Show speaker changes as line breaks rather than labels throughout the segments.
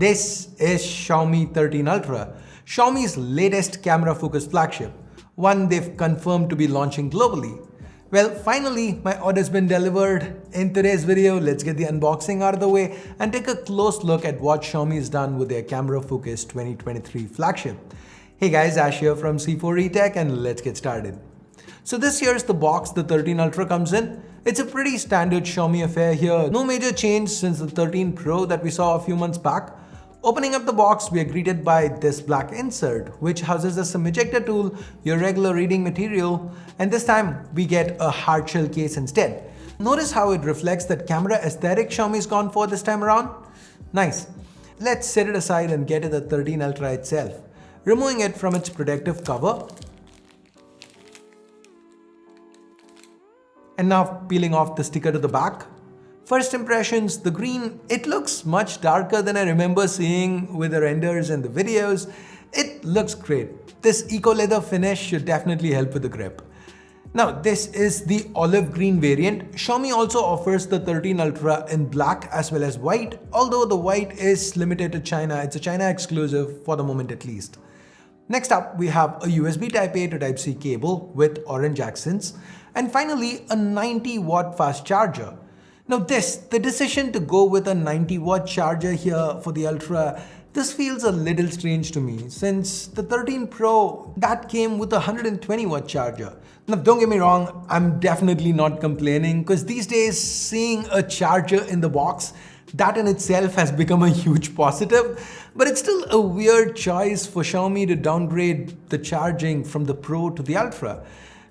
This is Xiaomi 13 Ultra, Xiaomi's latest camera-focused flagship, one they've confirmed to be launching globally. Well, finally, my order's been delivered. In today's video, let's get the unboxing out of the way and take a close look at what Xiaomi's done with their camera-focused 2023 flagship. Hey guys, Ash here from C4eTech and let's get started. So this here's the box the 13 Ultra comes in. It's a pretty standard Xiaomi affair here. No major change since the 13 Pro that we saw a few months back. Opening up the box, we are greeted by this black insert, which houses a SIM ejector tool, your regular reading material, and this time we get a hard shell case instead. Notice how it reflects that camera aesthetic Xiaomi's gone for this time around? Nice. Let's set it aside and get to the 13 Ultra itself. Removing it from its protective cover. And now peeling off the sticker to the back. First impressions, the green, it looks much darker than I remember seeing with the renders and the videos. It looks great. This eco leather finish should definitely help with the grip. Now this is the olive green variant. Xiaomi also offers the 13 Ultra in black as well as white, although the white is limited to China. It's a China exclusive for the moment at least. Next up, we have a USB Type-A to Type-C cable with orange accents. And finally, a 90-watt fast charger. Now the decision to go with a 90-watt charger here for the Ultra, this feels a little strange to me since the 13 Pro, that came with a 120-watt charger. Now don't get me wrong, I'm definitely not complaining because these days seeing a charger in the box, that in itself has become a huge positive, but it's still a weird choice for Xiaomi to downgrade the charging from the Pro to the Ultra.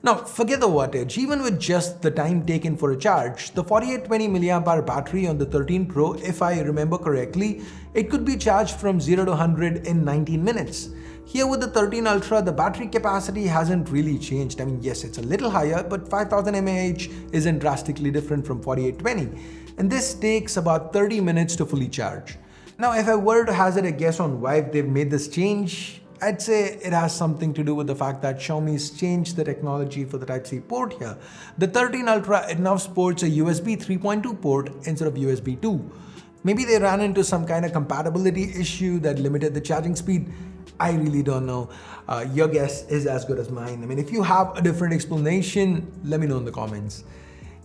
Now, forget the wattage, even with just the time taken for a charge, the 4820 mAh battery on the 13 Pro, if I remember correctly, it could be charged from 0 to 100 in 19 minutes. Here with the 13 Ultra, the battery capacity hasn't really changed. I mean, yes, it's a little higher, but 5000 mAh isn't drastically different from 4820. And this takes about 30 minutes to fully charge. Now, if I were to hazard a guess on why they've made this change, I'd say it has something to do with the fact that Xiaomi's changed the technology for the Type-C port here. The 13 Ultra, it now sports a USB 3.2 port instead of USB 2. Maybe they ran into some kind of compatibility issue that limited the charging speed. I really don't know. Your guess is as good as mine. I mean, if you have a different explanation, let me know in the comments.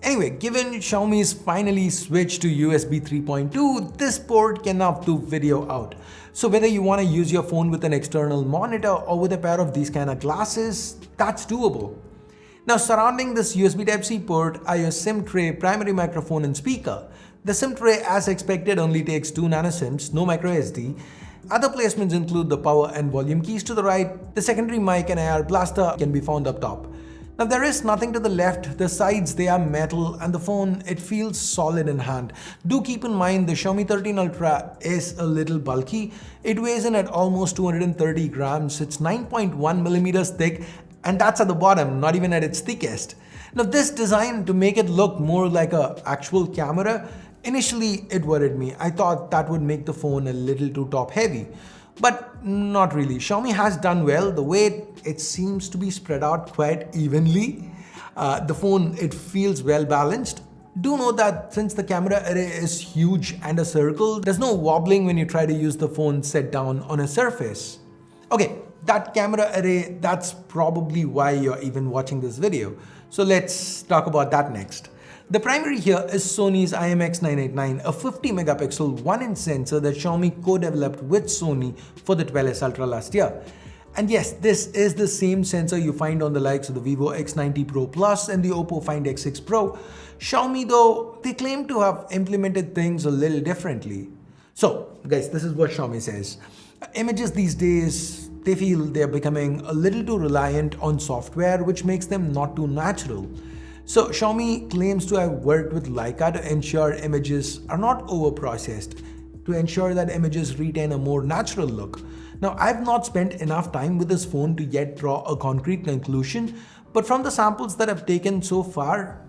Anyway, given Xiaomi's finally switched to USB 3.2, this port can now do video out. So whether you want to use your phone with an external monitor or with a pair of these kind of glasses, that's doable. Now surrounding this USB Type-C port are your SIM tray, primary microphone and speaker. The SIM tray as expected only takes 2 nano-SIMs, no micro SD. Other placements include the power and volume keys to the right. The secondary mic and AR blaster can be found up top. Now there is nothing to the left, the sides they are metal and the phone, it feels solid in hand. Do keep in mind the Xiaomi 13 Ultra is a little bulky. It weighs in at almost 230 grams, it's 9.1 millimeters thick and that's at the bottom, not even at its thickest. Now this design to make it look more like an actual camera, initially it worried me. I thought that would make the phone a little too top heavy. But not really. Xiaomi has done well. The weight, it seems to be spread out quite evenly. The phone, it feels well balanced. Do note that since the camera array is huge and a circle, there's no wobbling when you try to use the phone set down on a surface. Okay, that camera array, that's probably why you're even watching this video. So let's talk about that next. The primary here is Sony's IMX989, a 50 megapixel 1-inch sensor that Xiaomi co-developed with Sony for the 12S Ultra last year. And yes, this is the same sensor you find on the likes of the Vivo X90 Pro Plus and the Oppo Find X6 Pro. Xiaomi though, they claim to have implemented things a little differently. So guys, this is what Xiaomi says. Images these days, they feel they're becoming a little too reliant on software, which makes them not too natural. So Xiaomi claims to have worked with Leica to ensure images are not over-processed, to ensure that images retain a more natural look. Now I've not spent enough time with this phone to yet draw a concrete conclusion, but from the samples that I've taken so far,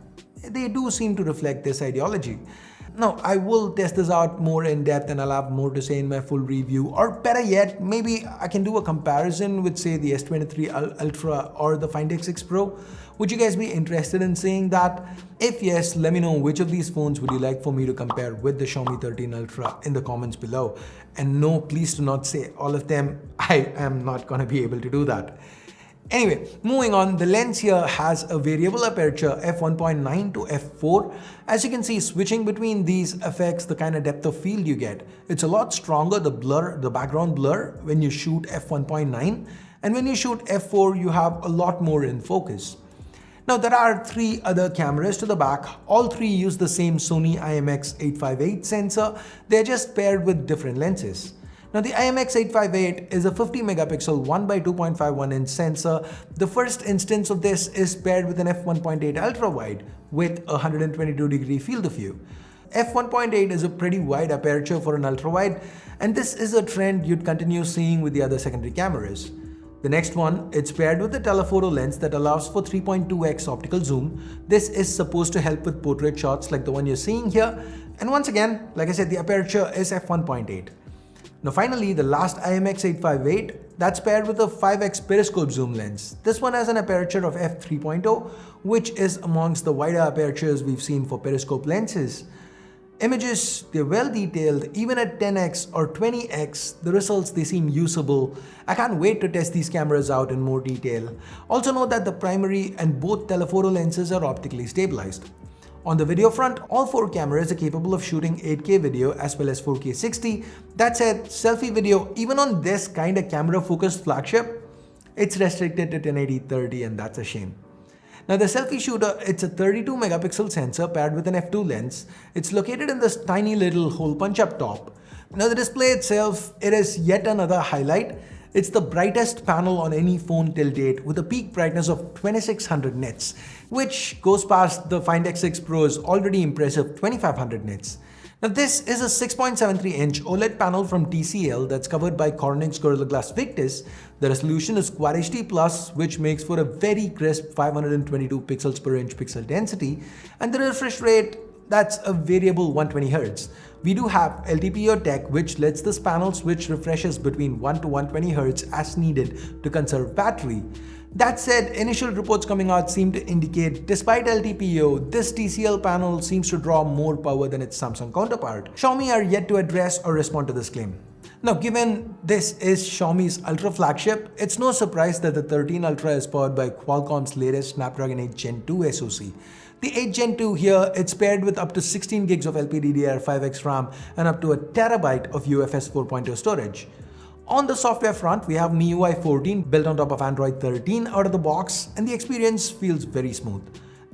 they do seem to reflect this ideology. Now, I will test this out more in depth and I'll have more to say in my full review. Or better yet, maybe I can do a comparison with, say, the S23 Ultra or the Find X6 Pro. Would you guys be interested in seeing that? If yes, let me know which of these phones would you like for me to compare with the Xiaomi 13 Ultra in the comments below. And no, please do not say all of them. I am not going to be able to do that. Anyway, moving on, the lens here has a variable aperture f1.9 to f4. As you can see, switching between these affects the kind of depth of field you get. It's a lot stronger, the background blur, when you shoot f1.9, and when you shoot f4, you have a lot more in focus. Now, there are 3 other cameras to the back. All 3 use the same Sony IMX858 sensor. They're just paired with different lenses. Now, the IMX858 is a 50 megapixel 1x2.51 inch sensor. The first instance of this is paired with an f1.8 ultra wide with a 122 degree field of view. f1.8 is a pretty wide aperture for an ultra wide, and this is a trend you'd continue seeing with the other secondary cameras. The next one, it's paired with a telephoto lens that allows for 3.2x optical zoom. This is supposed to help with portrait shots like the one you're seeing here. And once again, like I said, the aperture is f1.8. Now finally, the last IMX858, that's paired with a 5x periscope zoom lens. This one has an aperture of f3.0, which is amongst the wider apertures we've seen for periscope lenses. Images, they're well detailed. Even at 10x or 20x, the results, they seem usable. I can't wait to test these cameras out in more detail. Also note that the primary and both telephoto lenses are optically stabilized. On the video front, all 4 cameras are capable of shooting 8K video as well as 4K 60. That said, selfie video, even on this kind of camera-focused flagship, it's restricted to 1080-30, and that's a shame. Now, the selfie shooter, it's a 32 megapixel sensor paired with an f2 lens. It's located in this tiny little hole punch up top. Now, the display itself, it is yet another highlight. It's the brightest panel on any phone till date with a peak brightness of 2600 nits, which goes past the Find X6 Pro's already impressive 2500 nits. Now, this is a 6.73-inch OLED panel from TCL that's covered by Corning's Gorilla Glass Victus. The resolution is Quad HD+, which makes for a very crisp 522 pixels per inch pixel density, and the refresh rate, that's a variable 120Hz. We do have LTPO tech, which lets this panel switch refreshes between 1 to 120Hz as needed to conserve battery. That said, initial reports coming out seem to indicate, despite LTPO, this TCL panel seems to draw more power than its Samsung counterpart. Xiaomi are yet to address or respond to this claim. Now, given this is Xiaomi's Ultra flagship, it's no surprise that the 13 Ultra is powered by Qualcomm's latest Snapdragon 8 Gen 2 SoC. The 8 Gen 2 here, it's paired with up to 16 gigs of LPDDR5X RAM and up to a terabyte of UFS 4.0 storage. On the software front, we have MIUI 14 built on top of Android 13 out of the box, and the experience feels very smooth.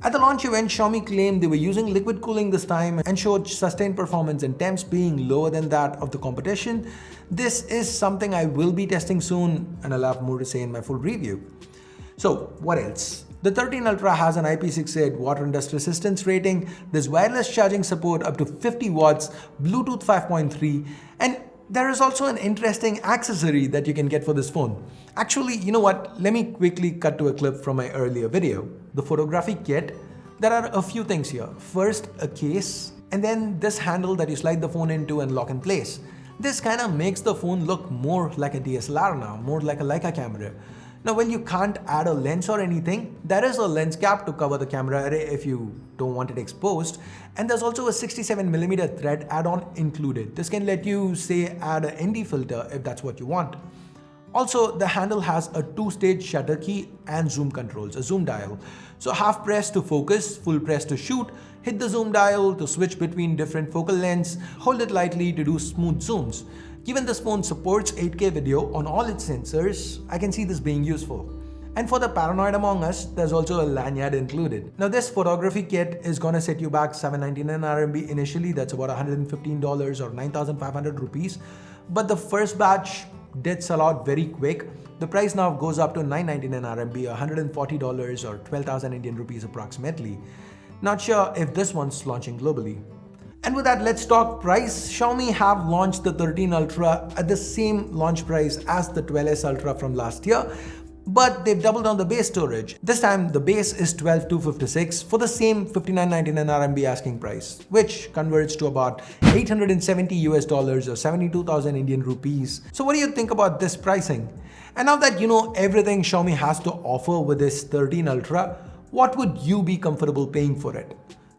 At the launch event, Xiaomi claimed they were using liquid cooling this time and showed sustained performance in temps being lower than that of the competition. This is something I will be testing soon, and I'll have more to say in my full review. So, what else? The 13 Ultra has an IP68 water and dust resistance rating, there's wireless charging support up to 50 watts, Bluetooth 5.3, and there is also an interesting accessory that you can get for this phone. Actually, you know what? Let me quickly cut to a clip from my earlier video. The photography kit, there are a few things here. First, a case, and then this handle that you slide the phone into and lock in place. This kind of makes the phone look more like a DSLR now, more like a Leica camera. Now, when you can't add a lens or anything, there is a lens cap to cover the camera array if you don't want it exposed. And there's also a 67mm thread add-on included. This can let you, say, add an ND filter if that's what you want. Also, the handle has a 2-stage shutter key and zoom controls, a zoom dial. So half press to focus, full press to shoot, hit the zoom dial to switch between different focal lengths, hold it lightly to do smooth zooms. Given this phone supports 8K video on all its sensors, I can see this being useful. And for the paranoid among us, there's also a lanyard included. Now, this photography kit is gonna set you back 799 RMB initially, that's about $115 or 9,500 rupees. But the first batch did sell out very quick. The price now goes up to 999 RMB, $140 or 12,000 Indian rupees approximately. Not sure if this one's launching globally. And with that, let's talk price. Xiaomi have launched the 13 Ultra at the same launch price as the 12S Ultra from last year. But they've doubled on the base storage. This time the base is 12256 for the same 5999 RMB asking price, which converts to about 870 US dollars or 72,000 Indian rupees. So what do you think about this pricing? And now that you know everything Xiaomi has to offer with this 13 Ultra, what would you be comfortable paying for it?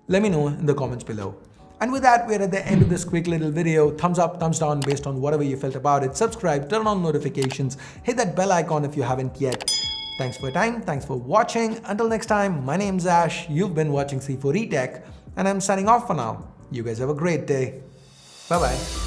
Let me know in the comments below. And with that, we're at the end of this quick little video. Thumbs up, thumbs down based on whatever you felt about it. Subscribe, turn on notifications, hit that bell icon if you haven't yet. Thanks for your time, thanks for watching. Until next time, my name's Ash, you've been watching C4E Tech, and I'm signing off for now. You guys have a great day. Bye-bye.